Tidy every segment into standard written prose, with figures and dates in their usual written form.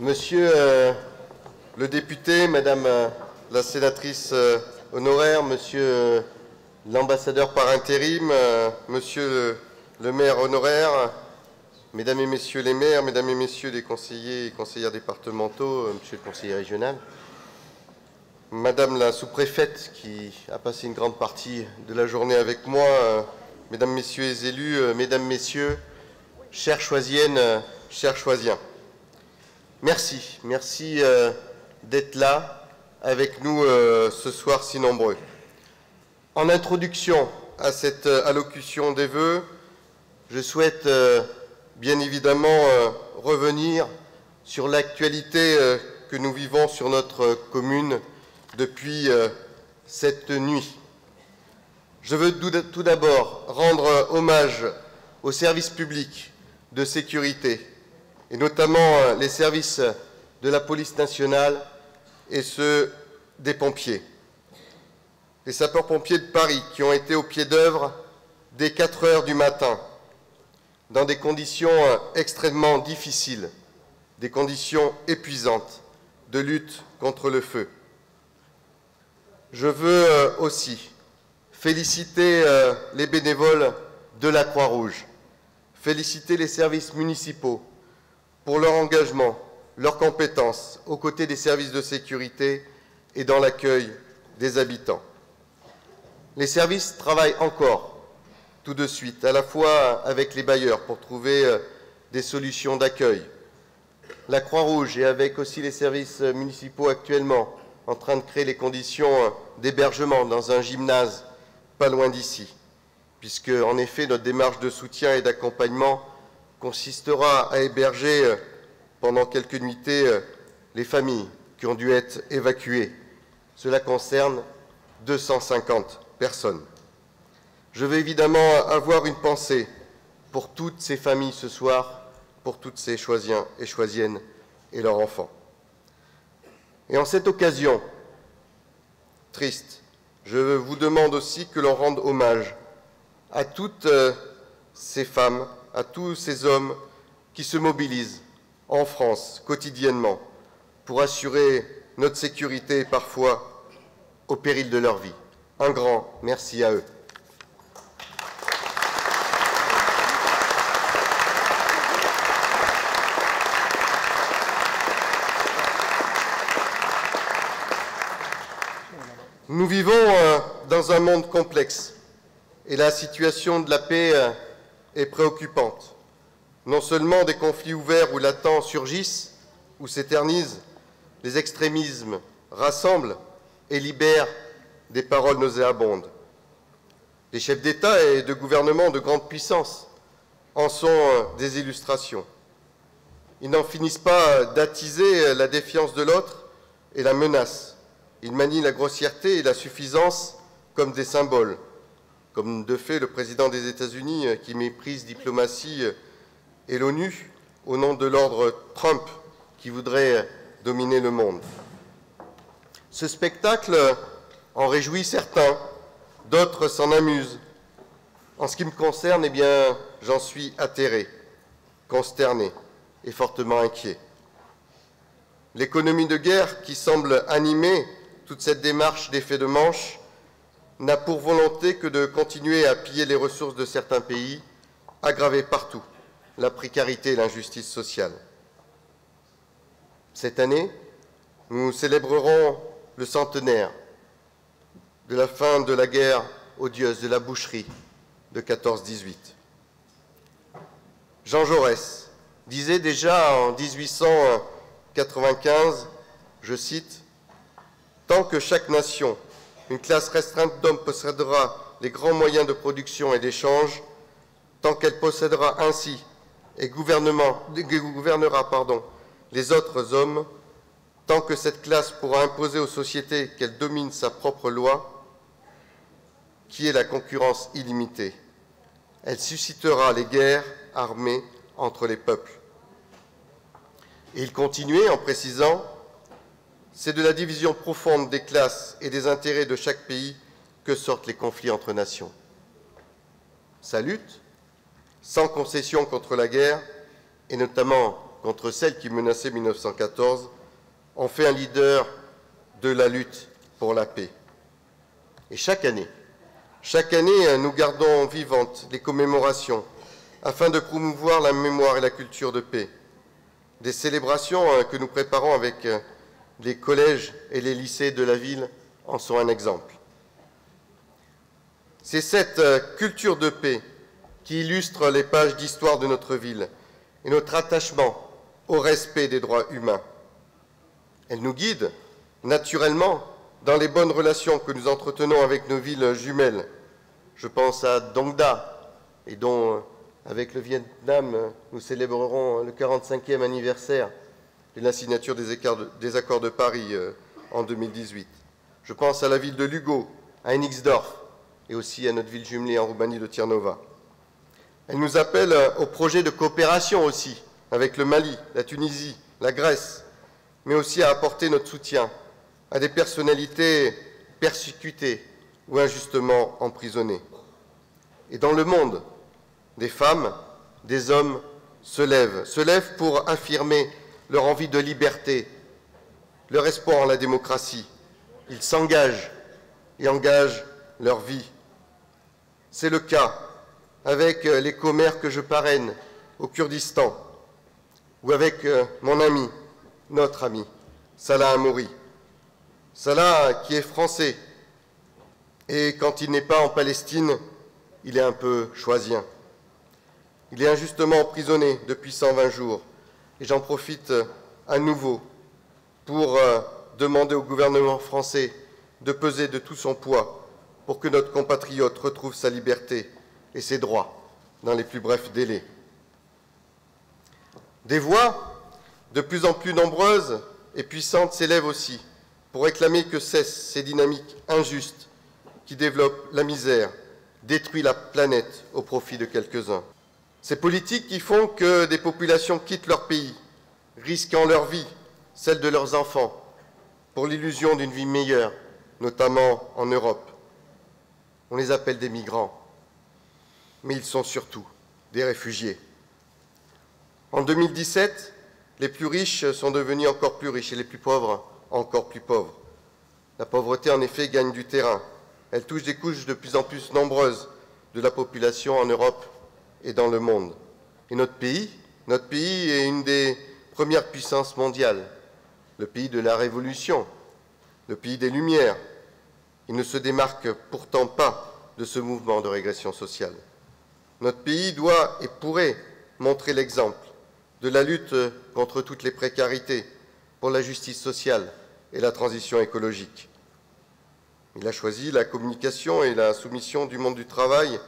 Monsieur le député, Madame la sénatrice honoraire, Monsieur l'ambassadeur par intérim, Monsieur le maire honoraire, Mesdames et Messieurs les maires, Mesdames et Messieurs les conseillers et conseillères départementaux, Monsieur le conseiller régional, Madame la sous-préfète qui a passé une grande partie de la journée avec moi, Mesdames, Messieurs les élus, Mesdames, Messieurs, chères Choisiennes, chers Choisiens. Merci d'être là avec nous ce soir si nombreux. En introduction à cette allocution des vœux, je souhaite bien évidemment revenir sur l'actualité que nous vivons sur notre commune depuis cette nuit. Je veux tout d'abord rendre hommage aux services publics de sécurité, et notamment les services de la police nationale et ceux des pompiers. Les sapeurs-pompiers de Paris qui ont été au pied d'œuvre dès 4 heures du matin, dans des conditions extrêmement difficiles, des conditions épuisantes de lutte contre le feu. Je veux aussi féliciter les bénévoles de la Croix-Rouge, féliciter les services municipaux pour leur engagement, leurs compétences aux côtés des services de sécurité et dans l'accueil des habitants. Les services travaillent encore tout de suite, à la fois avec les bailleurs pour trouver des solutions d'accueil. La Croix-Rouge et avec aussi les services municipaux actuellement en train de créer les conditions d'hébergement dans un gymnase pas loin d'ici, puisque en effet notre démarche de soutien et d'accompagnement consistera à héberger pendant quelques nuitées les familles qui ont dû être évacuées. Cela concerne 250 personnes. Je vais évidemment avoir une pensée pour toutes ces familles ce soir, pour toutes ces Choisiens et Choisiennes et leurs enfants. Et en cette occasion triste, je vous demande aussi que l'on rende hommage à toutes ces femmes, à tous ces hommes qui se mobilisent en France quotidiennement pour assurer notre sécurité et parfois au péril de leur vie. Un grand merci à eux. Nous vivons dans un monde complexe et la situation de la paix est préoccupante. Non seulement des conflits ouverts ou latents surgissent ou s'éternisent, les extrémismes rassemblent et libèrent des paroles nauséabondes. Les chefs d'État et de gouvernement de grande puissance en sont des illustrations. Ils n'en finissent pas d'attiser la défiance de l'autre et la menace. Ils manient la grossièreté et la suffisance comme des symboles, comme de fait le président des États-Unis qui méprise diplomatie et l'ONU au nom de l'ordre Trump qui voudrait dominer le monde. Ce spectacle en réjouit certains, d'autres s'en amusent. En ce qui me concerne, eh bien, j'en suis atterré, consterné et fortement inquiet. L'économie de guerre qui semble animer toute cette démarche d'effet de manche n'a pour volonté que de continuer à piller les ressources de certains pays, aggraver partout la précarité et l'injustice sociale. Cette année, nous célébrerons le centenaire de la fin de la guerre odieuse de la boucherie de 14-18. Jean Jaurès disait déjà en 1895, je cite, « Tant que chaque nation, une classe restreinte d'hommes possédera les grands moyens de production et d'échange, tant qu'elle possédera ainsi et gouvernera les autres hommes, tant que cette classe pourra imposer aux sociétés qu'elle domine sa propre loi, qui est la concurrence illimitée. Elle suscitera les guerres armées entre les peuples. » Et il continuait en précisant « C'est de la division profonde des classes et des intérêts de chaque pays que sortent les conflits entre nations. » Sa lutte, sans concession contre la guerre, et notamment contre celle qui menaçait 1914, en fait un leader de la lutte pour la paix. Et chaque année, nous gardons vivantes les commémorations afin de promouvoir la mémoire et la culture de paix. Des célébrations que nous préparons avec les collèges et les lycées de la ville en sont un exemple. C'est cette culture de paix qui illustre les pages d'histoire de notre ville et notre attachement au respect des droits humains. Elle nous guide naturellement dans les bonnes relations que nous entretenons avec nos villes jumelles. Je pense à Đông Đa, et dont, avec le Vietnam, nous célébrerons le 45e anniversaire de la signature des accords de Paris en 2018. Je pense à la ville de Lugo, à Hennigsdorf, et aussi à notre ville jumelée en Roumanie de Tirnova. Elle nous appelle au projet de coopération aussi, avec le Mali, la Tunisie, la Grèce, mais aussi à apporter notre soutien à des personnalités persécutées ou injustement emprisonnées. Et dans le monde, des femmes, des hommes se lèvent pour affirmer leur envie de liberté, leur espoir en la démocratie. Ils s'engagent et engagent leur vie. C'est le cas avec les commères que je parraine au Kurdistan, ou avec mon ami, notre ami, Salah Hamouri. Salah qui est français, et quand il n'est pas en Palestine, il est un peu choisien. Il est injustement emprisonné depuis 120 jours, et j'en profite à nouveau pour demander au gouvernement français de peser de tout son poids pour que notre compatriote retrouve sa liberté et ses droits dans les plus brefs délais. Des voix de plus en plus nombreuses et puissantes s'élèvent aussi pour réclamer que cessent ces dynamiques injustes qui développent la misère, détruisent la planète au profit de quelques-uns. Ces politiques qui font que des populations quittent leur pays, risquant leur vie, celle de leurs enfants, pour l'illusion d'une vie meilleure, notamment en Europe. On les appelle des migrants, mais ils sont surtout des réfugiés. En 2017, les plus riches sont devenus encore plus riches et les plus pauvres encore plus pauvres. La pauvreté, en effet, gagne du terrain. Elle touche des couches de plus en plus nombreuses de la population en Europe et dans le monde. Et notre pays est une des premières puissances mondiales, le pays de la Révolution, le pays des Lumières. Il ne se démarque pourtant pas de ce mouvement de régression sociale. Notre pays doit et pourrait montrer l'exemple de la lutte contre toutes les précarités, pour la justice sociale et la transition écologique. Il a choisi la communication et la soumission du monde du travail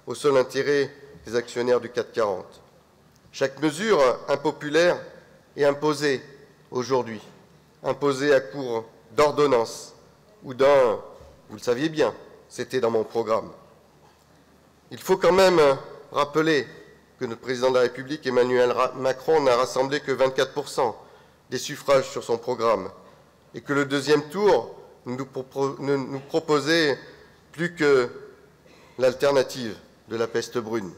au seul intérêt des actionnaires du CAC 40. Chaque mesure impopulaire est imposée aujourd'hui, imposée à court d'ordonnances ou d'un, vous le saviez bien, c'était dans mon programme. Il faut quand même rappeler que notre président de la République, Emmanuel Macron, n'a rassemblé que 24% des suffrages sur son programme et que le deuxième tour ne nous proposait plus que l'alternative de la peste brune.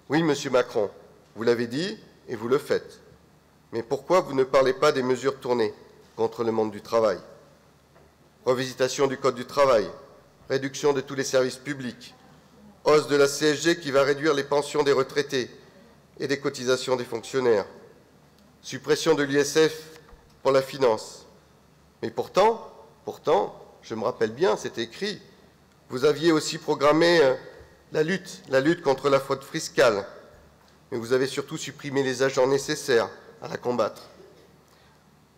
Oui, Monsieur Macron, vous l'avez dit et vous le faites. Mais pourquoi vous ne parlez pas des mesures tournées contre le monde du travail? Revisitation du Code du travail, réduction de tous les services publics, hausse de la CSG qui va réduire les pensions des retraités et des cotisations des fonctionnaires, suppression de l'ISF pour la finance. Mais pourtant, je me rappelle bien, c'était écrit, vous aviez aussi programmé la lutte contre la fraude fiscale, mais vous avez surtout supprimé les agents nécessaires à la combattre.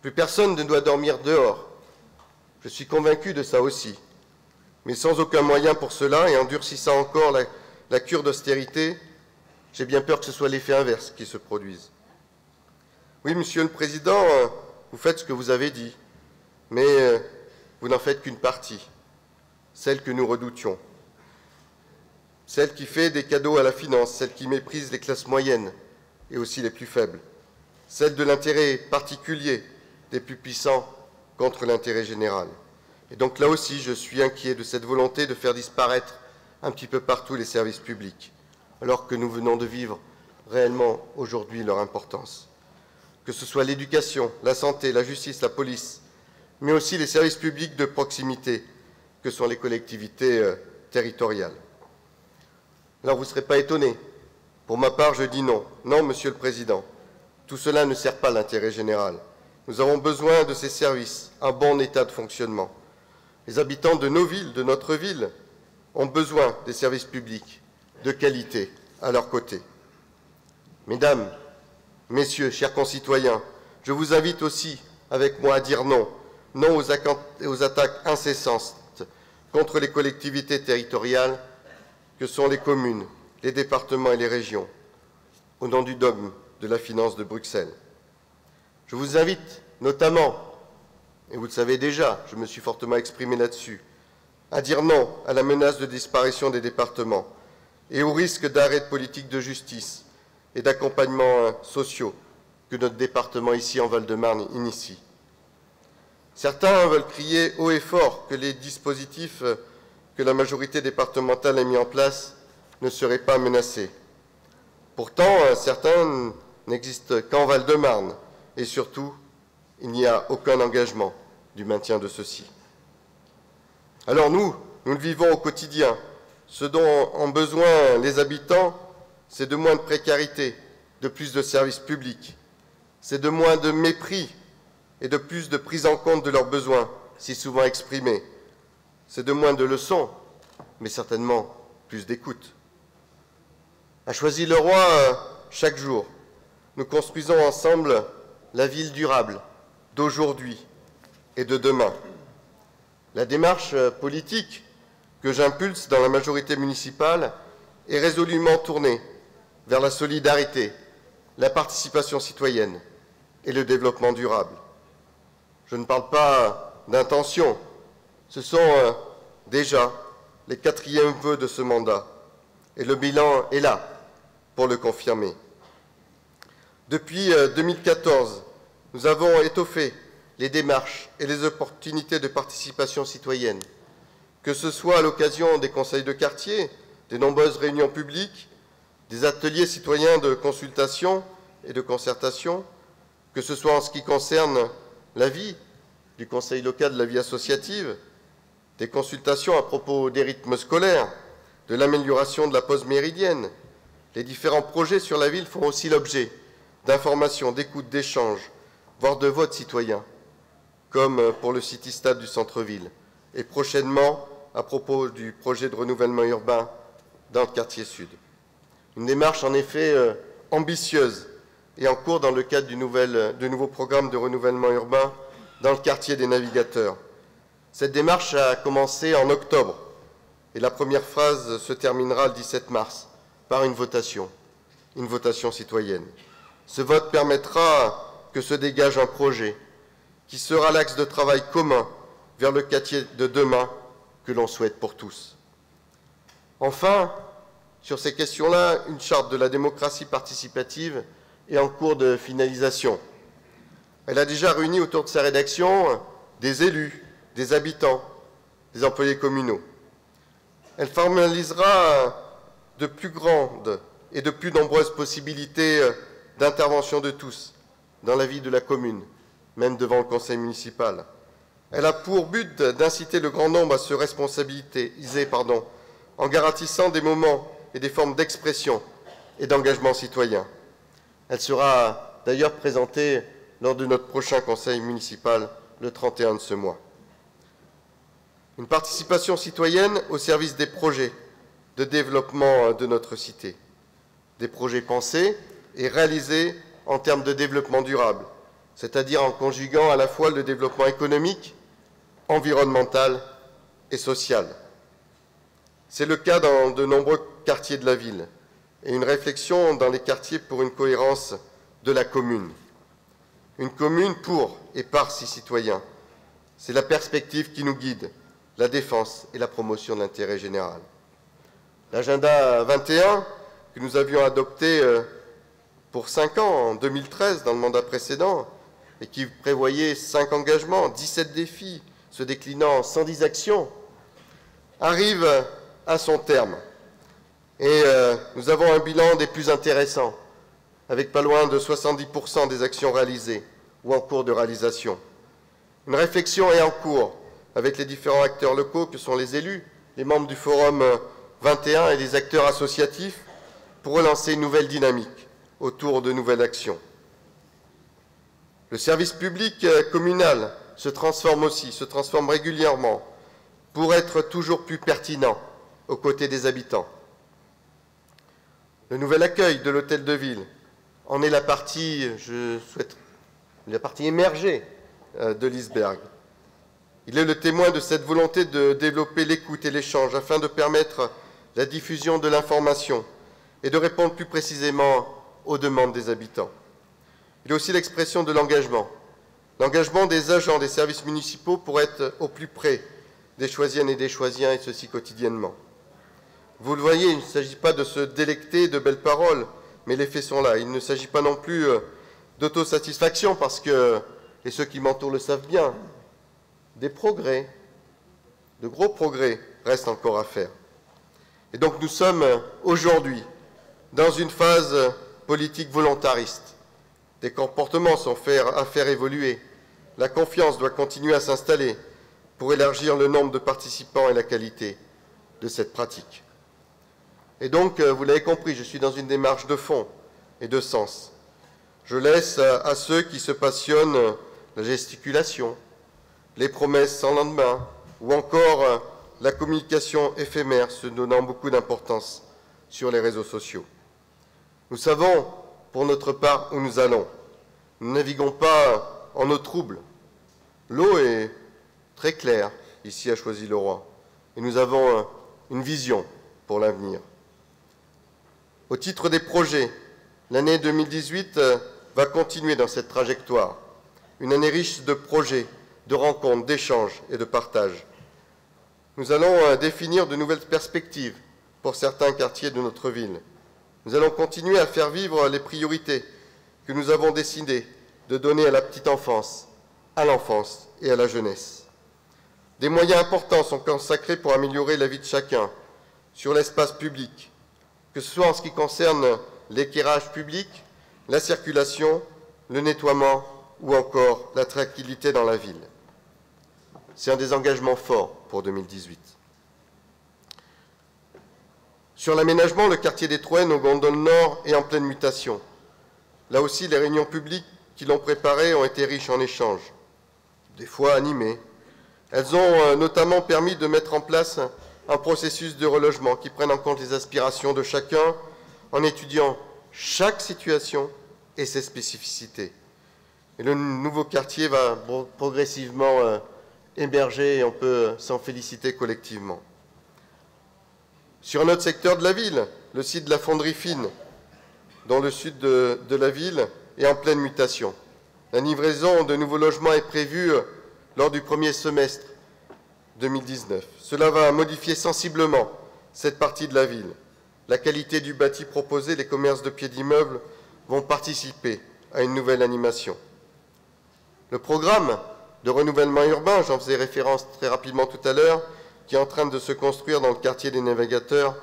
Plus personne ne doit dormir dehors. Je suis convaincu de ça aussi. Mais sans aucun moyen pour cela et en durcissant encore la cure d'austérité, j'ai bien peur que ce soit l'effet inverse qui se produise. Oui, Monsieur le Président, vous faites ce que vous avez dit, mais vous n'en faites qu'une partie, celle que nous redoutions, celle qui fait des cadeaux à la finance, celle qui méprise les classes moyennes et aussi les plus faibles, celle de l'intérêt particulier des plus puissants contre l'intérêt général. Et donc là aussi, je suis inquiet de cette volonté de faire disparaître un petit peu partout les services publics, alors que nous venons de vivre réellement aujourd'hui leur importance. que ce soit l'éducation, la santé, la justice, la police, mais aussi les services publics de proximité, que sont les collectivités territoriales. Alors vous ne serez pas étonnés. Pour ma part, je dis non. Non, Monsieur le Président. Tout cela ne sert pas l'intérêt général. Nous avons besoin de ces services, un bon état de fonctionnement. Les habitants de nos villes, de notre ville, ont besoin des services publics de qualité à leur côté. Mesdames, Messieurs, chers concitoyens, je vous invite aussi, avec moi, à dire non. Non aux attaques incessantes contre les collectivités territoriales que sont les communes, les départements et les régions, au nom du dogme de la finance de Bruxelles. Je vous invite notamment, et vous le savez déjà, je me suis fortement exprimé là-dessus, à dire non à la menace de disparition des départements et au risque d'arrêt de politique de justice et d'accompagnement sociaux que notre département ici en Val-de-Marne initie. Certains veulent crier haut et fort que les dispositifs que la majorité départementale a mis en place ne seraient pas menacés. Pourtant, certains n'existent qu'en Val-de-Marne et surtout, il n'y a aucun engagement du maintien de ceux-ci. Alors nous le vivons au quotidien. Ce dont ont besoin les habitants, c'est de moins de précarité, de plus de services publics, c'est de moins de mépris et de plus de prise en compte de leurs besoins, si souvent exprimés. C'est de moins de leçons, mais certainement plus d'écoute. À Choisy-le-Roi, chaque jour, nous construisons ensemble la ville durable d'aujourd'hui et de demain. La démarche politique que j'impulse dans la majorité municipale est résolument tournée vers la solidarité, la participation citoyenne et le développement durable. Je ne parle pas d'intention, ce sont déjà les 4e vœux de ce mandat et le bilan est là pour le confirmer. Depuis 2014, nous avons étoffé les démarches et les opportunités de participation citoyenne, que ce soit à l'occasion des conseils de quartier, des nombreuses réunions publiques, des ateliers citoyens de consultation et de concertation, que ce soit en ce qui concerne la vie du conseil local de la vie associative, des consultations à propos des rythmes scolaires, de l'amélioration de la pause méridienne. Les différents projets sur la ville font aussi l'objet d'informations, d'écoutes, d'échanges, voire de votes citoyens, comme pour le City-Stade du centre-ville, et prochainement à propos du projet de renouvellement urbain dans le quartier sud. Une démarche en effet ambitieuse et en cours dans le cadre du nouveau programme de renouvellement urbain dans le quartier des Navigateurs. Cette démarche a commencé en octobre et la première phase se terminera le 17 mars par une votation citoyenne. Ce vote permettra que se dégage un projet qui sera l'axe de travail commun vers le quartier de demain que l'on souhaite pour tous. Enfin, sur ces questions-là, une charte de la démocratie participative est en cours de finalisation. Elle a déjà réuni autour de sa rédaction des élus, des habitants, des employés communaux. Elle formalisera de plus grandes et de plus nombreuses possibilités d'intervention de tous dans la vie de la commune, même devant le conseil municipal. Elle a pour but d'inciter le grand nombre à se responsabiliser, en garantissant des moments et des formes d'expression et d'engagement citoyen. Elle sera d'ailleurs présentée lors de notre prochain conseil municipal le 31 de ce mois. Une participation citoyenne au service des projets de développement de notre cité. Des projets pensés et réalisés en termes de développement durable, c'est-à-dire en conjuguant à la fois le développement économique, environnemental et social. C'est le cas dans de nombreux quartiers de la ville et une réflexion dans les quartiers pour une cohérence de la commune. Une commune pour et par ses citoyens. C'est la perspective qui nous guide, la défense et la promotion de l'intérêt général. L'agenda 21 que nous avions adopté pour 5 ans, en 2013, dans le mandat précédent, et qui prévoyait 5 engagements, 17 défis, se déclinant en 110 actions, arrive à son terme. Et nous avons un bilan des plus intéressants, avec pas loin de 70% des actions réalisées ou en cours de réalisation. Une réflexion est en cours avec les différents acteurs locaux que sont les élus, les membres du Forum 21 et les acteurs associatifs pour relancer une nouvelle dynamique autour de nouvelles actions. Le service public communal se transforme aussi, se transforme régulièrement pour être toujours plus pertinent aux côtés des habitants. Le nouvel accueil de l'hôtel de ville en est la partie, la partie émergée de l'iceberg. Il est le témoin de cette volonté de développer l'écoute et l'échange afin de permettre la diffusion de l'information et de répondre plus précisément aux demandes des habitants. Il est aussi l'expression de l'engagement des agents des services municipaux pour être au plus près des Choisiennes et des Choisiens, et ceci quotidiennement. Vous le voyez, il ne s'agit pas de se délecter de belles paroles, mais les faits sont là. Il ne s'agit pas non plus d'autosatisfaction, parce que, et ceux qui m'entourent le savent bien, des progrès, de gros progrès, restent encore à faire. Et donc nous sommes aujourd'hui dans une phase politique volontariste. Des comportements sont à faire évoluer. La confiance doit continuer à s'installer pour élargir le nombre de participants et la qualité de cette pratique. Et donc, vous l'avez compris, je suis dans une démarche de fond et de sens. Je laisse à ceux qui se passionnent la gesticulation, les promesses sans lendemain, ou encore la communication éphémère se donnant beaucoup d'importance sur les réseaux sociaux. Nous savons, pour notre part, où nous allons. Nous ne naviguons pas en eau trouble. L'eau est très claire ici à Choisy-le-Roi, et nous avons une vision pour l'avenir. Au titre des projets, l'année 2018 va continuer dans cette trajectoire, une année riche de projets, de rencontres, d'échanges et de partages. Nous allons définir de nouvelles perspectives pour certains quartiers de notre ville. Nous allons continuer à faire vivre les priorités que nous avons décidé de donner à la petite enfance, à l'enfance et à la jeunesse. Des moyens importants sont consacrés pour améliorer la vie de chacun sur l'espace public, que ce soit en ce qui concerne l'éclairage public, la circulation, le nettoiement ou encore la tranquillité dans la ville. C'est un des engagements forts pour 2018. Sur l'aménagement, le quartier des Trouaines au Gondol Nord est en pleine mutation. Là aussi, les réunions publiques qui l'ont préparé ont été riches en échanges, des fois animées. Elles ont notamment permis de mettre en place un processus de relogement qui prenne en compte les aspirations de chacun en étudiant chaque situation et ses spécificités. Et le nouveau quartier va progressivement émerger et on peut s'en féliciter collectivement. Sur un autre secteur de la ville, le site de la Fonderie Fine, dans le sud de la ville, est en pleine mutation. La livraison de nouveaux logements est prévue lors du premier semestre 2019. Cela va modifier sensiblement cette partie de la ville. La qualité du bâti proposé, les commerces de pieds d'immeubles vont participer à une nouvelle animation. Le programme de renouvellement urbain, j'en faisais référence très rapidement tout à l'heure, qui est en train de se construire dans le quartier des Navigateurs,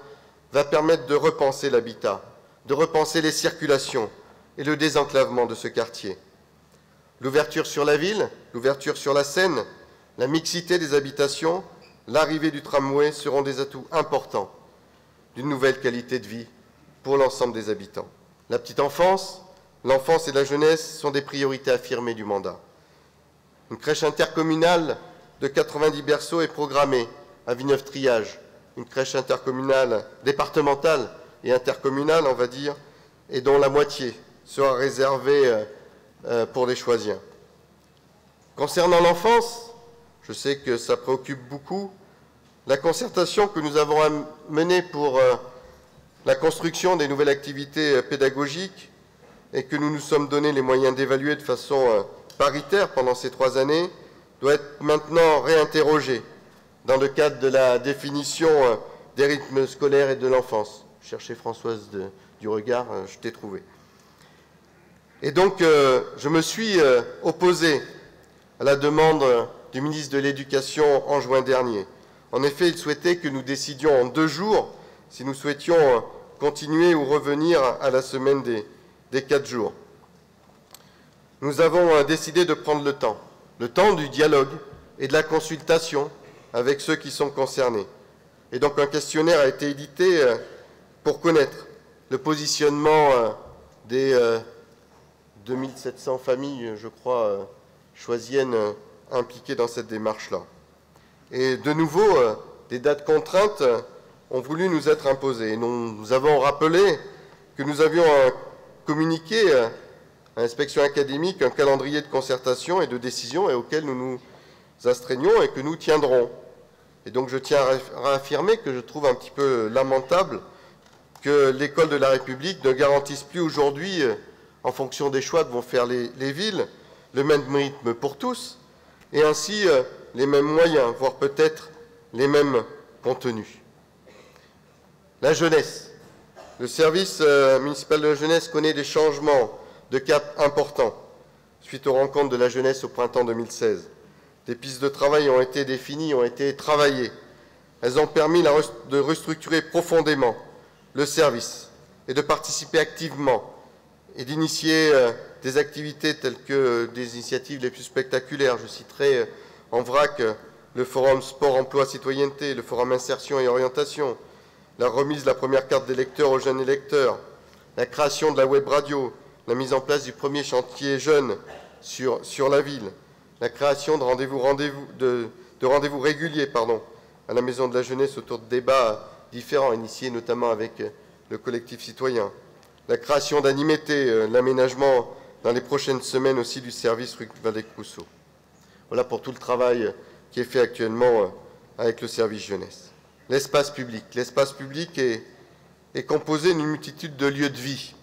va permettre de repenser l'habitat, de repenser les circulations et le désenclavement de ce quartier. L'ouverture sur la ville, l'ouverture sur la Seine, la mixité des habitations, l'arrivée du tramway seront des atouts importants d'une nouvelle qualité de vie pour l'ensemble des habitants. La petite enfance, l'enfance et la jeunesse sont des priorités affirmées du mandat. Une crèche intercommunale de 90 berceaux est programmée à Villeneuve-Triage, une crèche intercommunale, départementale et intercommunale, on va dire, et dont la moitié sera réservée pour les Choisiens. Concernant l'enfance, je sais que ça préoccupe beaucoup, la concertation que nous avons menée pour la construction des nouvelles activités pédagogiques et que nous nous sommes donné les moyens d'évaluer de façon paritaire pendant ces 3 années, doit être maintenant réinterrogée dans le cadre de la définition des rythmes scolaires et de l'enfance. Cherchez Françoise du Regard, je t'ai trouvé. Et donc, je me suis opposé à la demande du ministre de l'Éducation en juin dernier. En effet, il souhaitait que nous décidions en 2 jours si nous souhaitions continuer ou revenir à la semaine des 4 jours. Nous avons décidé de prendre le temps du dialogue et de la consultation avec ceux qui sont concernés. Et donc un questionnaire a été édité pour connaître le positionnement des 2700 familles, je crois, choisiennes impliquées dans cette démarche-là. Et de nouveau, des dates contraintes ont voulu nous être imposées. Nous avons rappelé que nous avions communiqué à l'inspection académique un calendrier de concertation et de décision et auquel nous nous astreignons et que nous tiendrons. Et donc je tiens à réaffirmer que je trouve un petit peu lamentable que l'école de la République ne garantisse plus aujourd'hui, en fonction des choix que vont faire les villes, le même rythme pour tous et ainsi les mêmes moyens, voire peut-être les mêmes contenus. La jeunesse. Le service municipal de la jeunesse connaît des changements de cap importants suite aux rencontres de la jeunesse au printemps 2016. Des pistes de travail ont été définies, ont été travaillées. Elles ont permis de restructurer profondément le service et de participer activement et d'initier des activités telles que des initiatives les plus spectaculaires. Je citerai en vrac le forum sport, emploi, citoyenneté, le forum insertion et orientation, la remise de la première carte d'électeur aux jeunes électeurs, la création de la web radio, la mise en place du premier chantier jeune sur la ville, la création de rendez-vous réguliers à la Maison de la Jeunesse autour de débats différents, initiés notamment avec le collectif citoyen, la création d'animétés, l'aménagement dans les prochaines semaines aussi du service rue Valdec-Rousseau. Voilà pour tout le travail qui est fait actuellement avec le service jeunesse. L'espace public. L'espace public est composé d'une multitude de lieux de vie.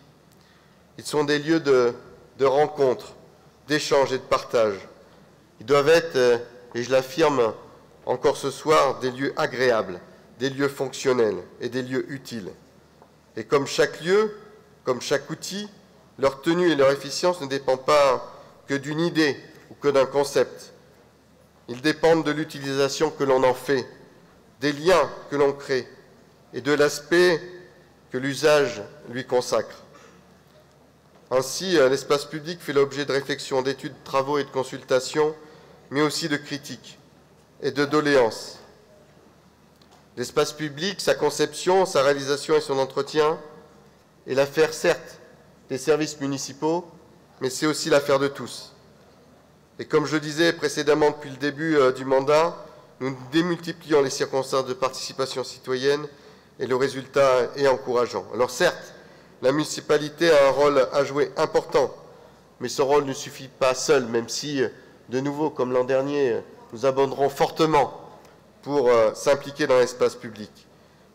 Ils sont des lieux de rencontre, d'échange et de partage. Ils doivent être, et je l'affirme encore ce soir, des lieux agréables, des lieux fonctionnels et des lieux utiles. Et comme chaque lieu, comme chaque outil, leur tenue et leur efficience ne dépendent pas que d'une idée ou que d'un concept. Ils dépendent de l'utilisation que l'on en fait, des liens que l'on crée et de l'aspect que l'usage lui consacre. Ainsi, l'espace public fait l'objet de réflexions, d'études, de travaux et de consultations, mais aussi de critiques et de doléances. L'espace public, sa conception, sa réalisation et son entretien est l'affaire, certes, des services municipaux, mais c'est aussi l'affaire de tous. Et comme je disais précédemment depuis le début du mandat, nous démultiplions les circonstances de participation citoyenne et le résultat est encourageant. Alors certes, la municipalité a un rôle à jouer important, mais ce rôle ne suffit pas seul, même si, de nouveau, comme l'an dernier, nous abonderons fortement pour s'impliquer dans l'espace public.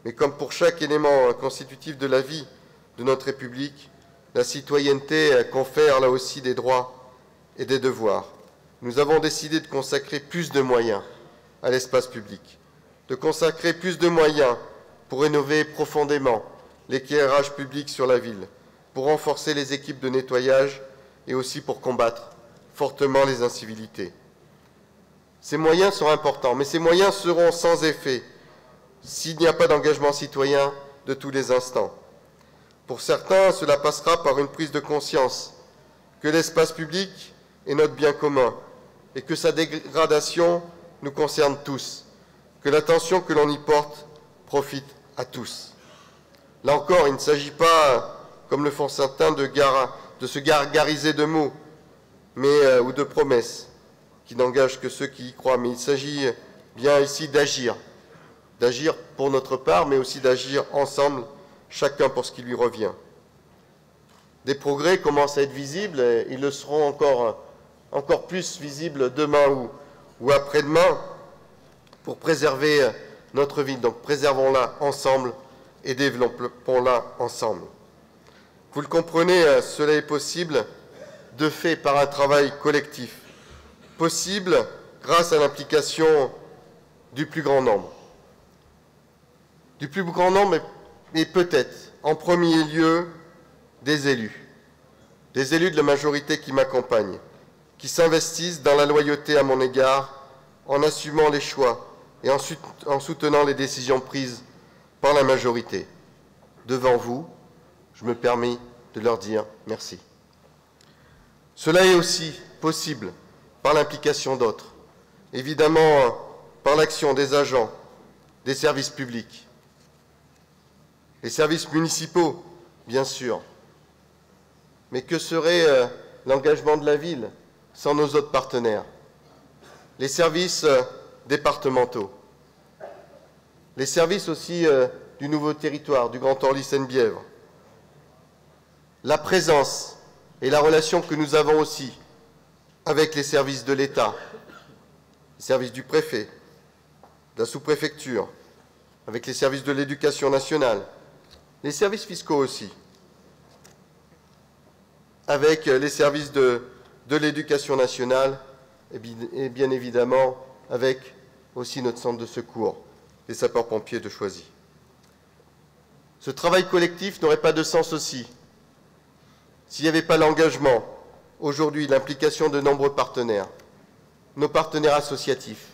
Mais comme pour chaque élément constitutif de la vie de notre République, la citoyenneté confère là aussi des droits et des devoirs. Nous avons décidé de consacrer plus de moyens à l'espace public, de consacrer plus de moyens pour rénover profondément l'éclairage public sur la ville, pour renforcer les équipes de nettoyage et aussi pour combattre fortement les incivilités. Ces moyens sont importants, mais ces moyens seront sans effet s'il n'y a pas d'engagement citoyen de tous les instants. Pour certains, cela passera par une prise de conscience que l'espace public est notre bien commun et que sa dégradation nous concerne tous, que l'attention que l'on y porte profite à tous. Là encore, il ne s'agit pas, comme le font certains, de se gargariser de mots ou de promesses qui n'engagent que ceux qui y croient, mais il s'agit bien ici d'agir pour notre part, mais aussi d'agir ensemble, chacun pour ce qui lui revient. Des progrès commencent à être visibles, et ils le seront encore plus visibles demain ou après-demain pour préserver notre ville. Donc préservons-la ensemble et développons-la ensemble. Vous le comprenez, cela est possible de fait par un travail collectif, possible grâce à l'implication du plus grand nombre. Du plus grand nombre, mais peut-être en premier lieu des élus de la majorité qui m'accompagnent, qui s'investissent dans la loyauté à mon égard, en assumant les choix et en soutenant les décisions prises par la majorité. Devant vous, je me permets de leur dire merci. Cela est aussi possible par l'implication d'autres, évidemment par l'action des agents des services publics, les services municipaux, bien sûr. Mais que serait l'engagement de la ville sans nos autres partenaires? Les services départementaux, les services aussi du nouveau territoire, du Grand Orly-Seine-Bièvre, la présence et la relation que nous avons aussi avec les services de l'État, les services du préfet, de la sous-préfecture, avec les services de l'éducation nationale, les services fiscaux aussi, avec les services de l'éducation nationale et bien évidemment avec aussi notre centre de secours, les sapeurs-pompiers de Choisy. Ce travail collectif n'aurait pas de sens aussi s'il n'y avait pas l'engagement, aujourd'hui l'implication de nombreux partenaires, nos partenaires associatifs,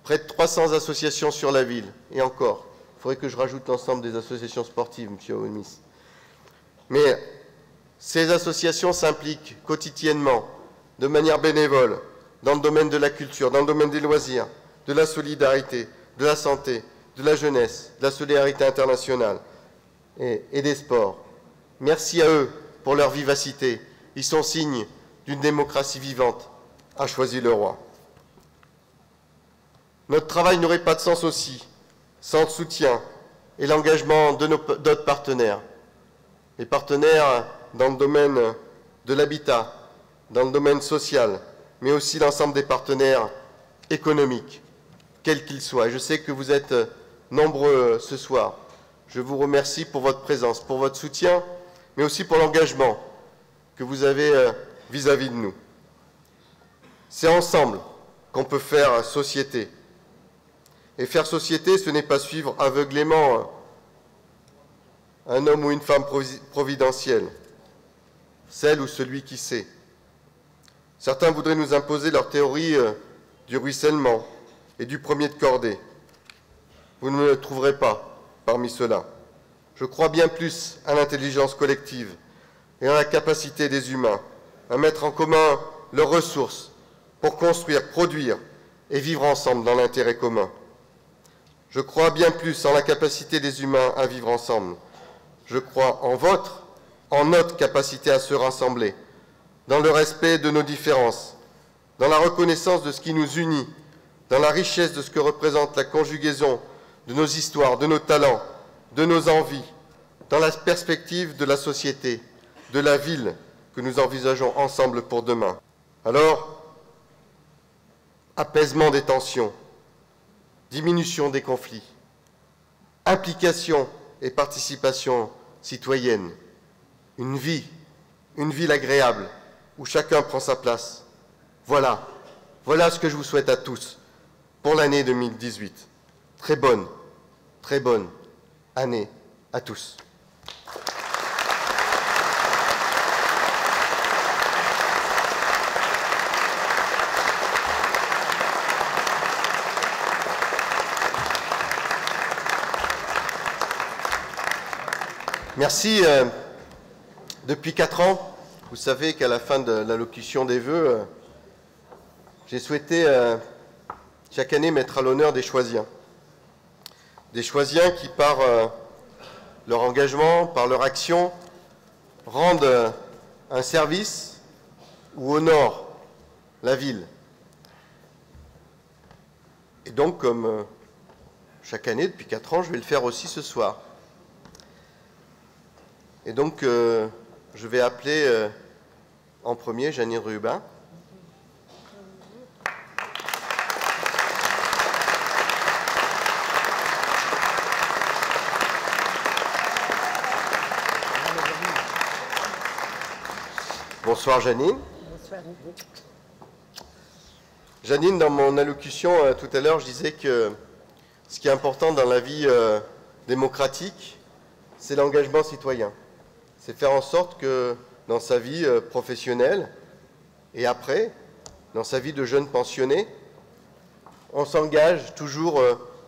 près de 300 associations sur la ville, et encore, il faudrait que je rajoute l'ensemble des associations sportives, M. Omis. Mais ces associations s'impliquent quotidiennement, de manière bénévole, dans le domaine de la culture, dans le domaine des loisirs, de la solidarité, de la santé, de la jeunesse, de la solidarité internationale et des sports. Merci à eux pour leur vivacité. Ils sont signes d'une démocratie vivante, a choisi le roi. Notre travail n'aurait pas de sens aussi sans le soutien et l'engagement d'autres partenaires. Les partenaires dans le domaine de l'habitat, dans le domaine social, mais aussi l'ensemble des partenaires économiques, quels qu'ils soient. Et je sais que vous êtes nombreux ce soir. Je vous remercie pour votre présence, pour votre soutien, mais aussi pour l'engagement que vous avez vis-à-vis de nous. C'est ensemble qu'on peut faire société. Et faire société, ce n'est pas suivre aveuglément un homme ou une femme providentielle, celle ou celui qui sait. Certains voudraient nous imposer leur théorie du ruissellement et du premier de cordée. Vous ne me le trouverez pas parmi ceux-là. Je crois bien plus à l'intelligence collective et à la capacité des humains à mettre en commun leurs ressources pour construire, produire et vivre ensemble dans l'intérêt commun. Je crois bien plus en la capacité des humains à vivre ensemble. Je crois en notre capacité à se rassembler, dans le respect de nos différences, dans la reconnaissance de ce qui nous unit, dans la richesse de ce que représente la conjugaison de nos histoires, de nos talents, de nos envies, dans la perspective de la société, de la ville que nous envisageons ensemble pour demain. Alors, apaisement des tensions, diminution des conflits, implication et participation citoyenne, une ville agréable où chacun prend sa place. Voilà ce que je vous souhaite à tous pour l'année 2018. Très bonne année à tous. Merci. Depuis 4 ans, vous savez qu'à la fin de l'allocution des vœux, j'ai souhaité chaque année mettre à l'honneur des Choisiens. Des Choisiens qui, par leur engagement, par leur action, rendent un service ou honorent la ville. Et donc, comme chaque année, depuis 4 ans, je vais le faire aussi ce soir. Et donc, je vais appeler en premier Janine Rubin. Bonsoir Janine. Bonsoir. Janine, dans mon allocution tout à l'heure, je disais que ce qui est important dans la vie démocratique, c'est l'engagement citoyen. C'est faire en sorte que dans sa vie professionnelle et après, dans sa vie de jeune pensionné, on s'engage toujours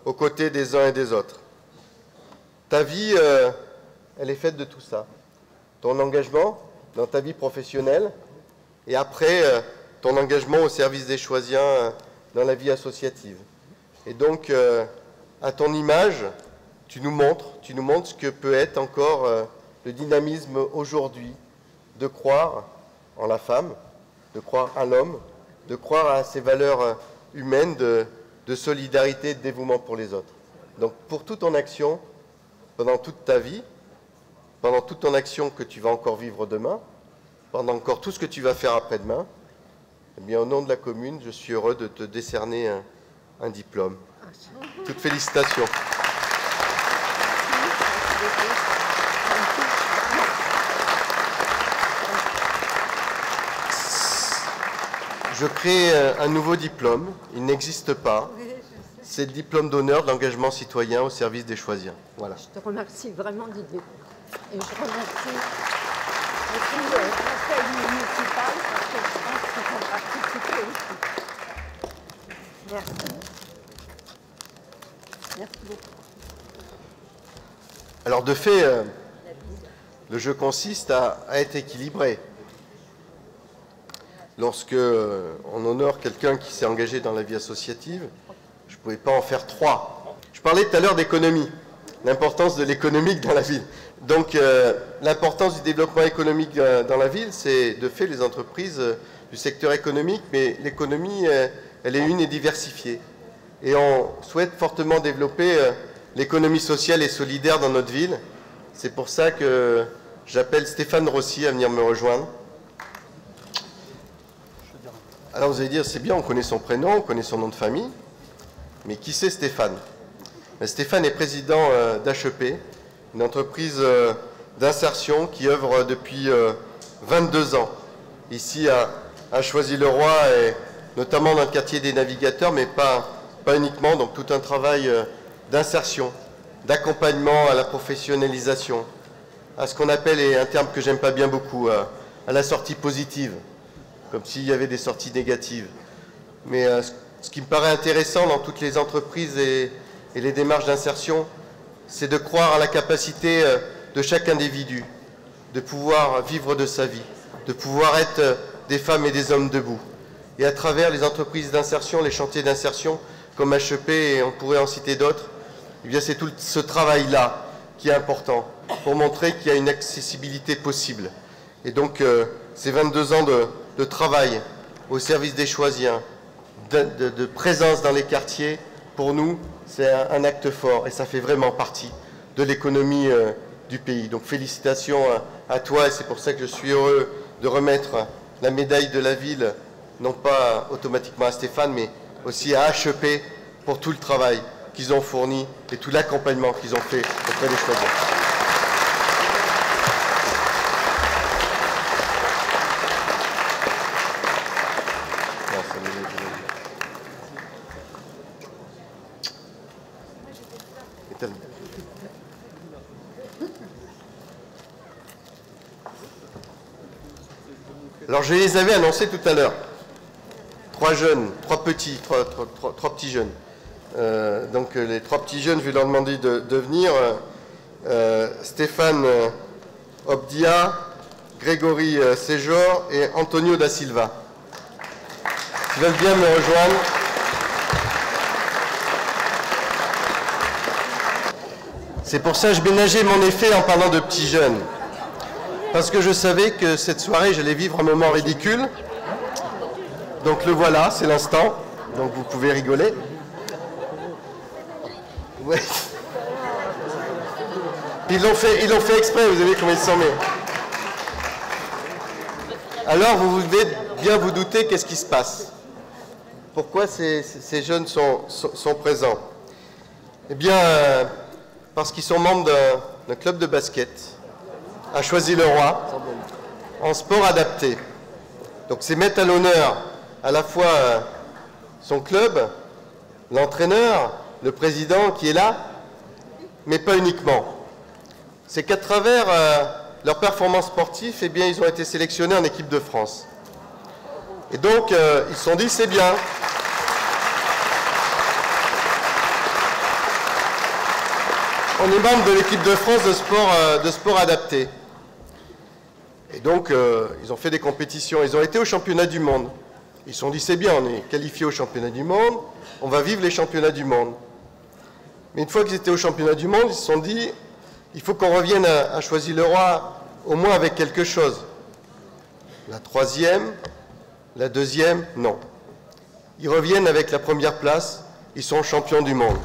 aux côtés des uns et des autres. Ta vie elle est faite de tout ça. Ton engagement dans ta vie professionnelle et après ton engagement au service des Choisiens dans la vie associative. Et donc, à ton image, tu nous montres ce que peut être encore le dynamisme aujourd'hui de croire en la femme, de croire en l'homme, de croire à ces valeurs humaines de solidarité et de dévouement pour les autres. Donc, pour toute ton action, pendant toute ta vie, pendant toute ton action que tu vas encore vivre demain, pendant encore tout ce que tu vas faire après-demain, eh bien, au nom de la commune, je suis heureux de te décerner un diplôme. Toutes félicitations. Je crée un nouveau diplôme, il n'existe pas. C'est le diplôme d'honneur de l'engagement citoyen au service des Choisiens. Voilà. Je te remercie vraiment, Didier. Et je remercie aussi le conseil municipal parce que je pense qu'ils ont participé aussi. Merci. Merci beaucoup. Alors de fait, le jeu consiste à être équilibré. Lorsque on honore quelqu'un qui s'est engagé dans la vie associative, je ne pouvais pas en faire 3. Je parlais tout à l'heure d'économie, l'importance de l'économique dans la ville. Donc l'importance du développement économique dans la ville, c'est de fait les entreprises du secteur économique, mais l'économie, elle est une et diversifiée. Et on souhaite fortement développer l'économie sociale et solidaire dans notre ville. C'est pour ça que j'appelle Stéphane Rossi à venir me rejoindre. Alors vous allez dire, c'est bien, on connaît son prénom, on connaît son nom de famille, mais qui c'est Stéphane? Stéphane est président d'HEP, une entreprise d'insertion qui œuvre depuis 22 ans, ici à Choisy-le-Roi, et notamment dans le quartier des Navigateurs, mais pas uniquement, donc tout un travail d'insertion, d'accompagnement à la professionnalisation, à ce qu'on appelle, et un terme que j'aime pas bien beaucoup, à la sortie positive, comme s'il y avait des sorties négatives. Mais ce qui me paraît intéressant dans toutes les entreprises et les démarches d'insertion, c'est de croire à la capacité de chaque individu de pouvoir vivre de sa vie, de pouvoir être des femmes et des hommes debout. Et à travers les entreprises d'insertion, les chantiers d'insertion, comme HEP, et on pourrait en citer d'autres, eh bien c'est tout ce travail-là qui est important pour montrer qu'il y a une accessibilité possible. Et donc, ces 22 ans de travail au service des Choisiens, de présence dans les quartiers, pour nous, c'est un acte fort et ça fait vraiment partie de l'économie du pays. Donc félicitations à toi et c'est pour ça que je suis heureux de remettre la médaille de la ville, non pas automatiquement à Stéphane, mais aussi à HEP pour tout le travail qu'ils ont fourni et tout l'accompagnement qu'ils ont fait auprès des Choisiens. Alors je les avais annoncés tout à l'heure. 3 jeunes, 3 petits jeunes. Donc les 3 petits jeunes, je vais leur demander de venir. Stéphane Obdia, Grégory Séjor et Antonio da Silva. Ils veulent bien me rejoindre. C'est pour ça que je ménageais mon effet en parlant de petits jeunes. Parce que je savais que cette soirée, j'allais vivre un moment ridicule. Donc le voilà, c'est l'instant. Donc vous pouvez rigoler. Ouais. Ils l'ont fait exprès, vous avez vu comment ils s'en mettent. Alors vous devez bien vous douter qu'est-ce qui se passe. Pourquoi ces jeunes sont présents? Eh bien, parce qu'ils sont membres d'un club de basket à Choisy-le-Roi, en sport adapté. Donc c'est mettre à l'honneur à la fois son club, l'entraîneur, le président qui est là, mais pas uniquement. C'est qu'à travers leur performance sportive, eh bien, ils ont été sélectionnés en équipe de France. Et donc, ils se sont dit, c'est bien. on est membre de l'équipe de France de sport adapté. Et donc, ils ont fait des compétitions. Ils ont été au championnat du monde. Ils se sont dit, c'est bien, on est qualifié au championnat du monde, on va vivre les championnats du monde. Mais une fois qu'ils étaient au championnat du monde, ils se sont dit, il faut qu'on revienne à Choisy-le-Roi, au moins avec quelque chose. La troisième, la deuxième, non. Ils reviennent avec la première place, ils sont champions du monde.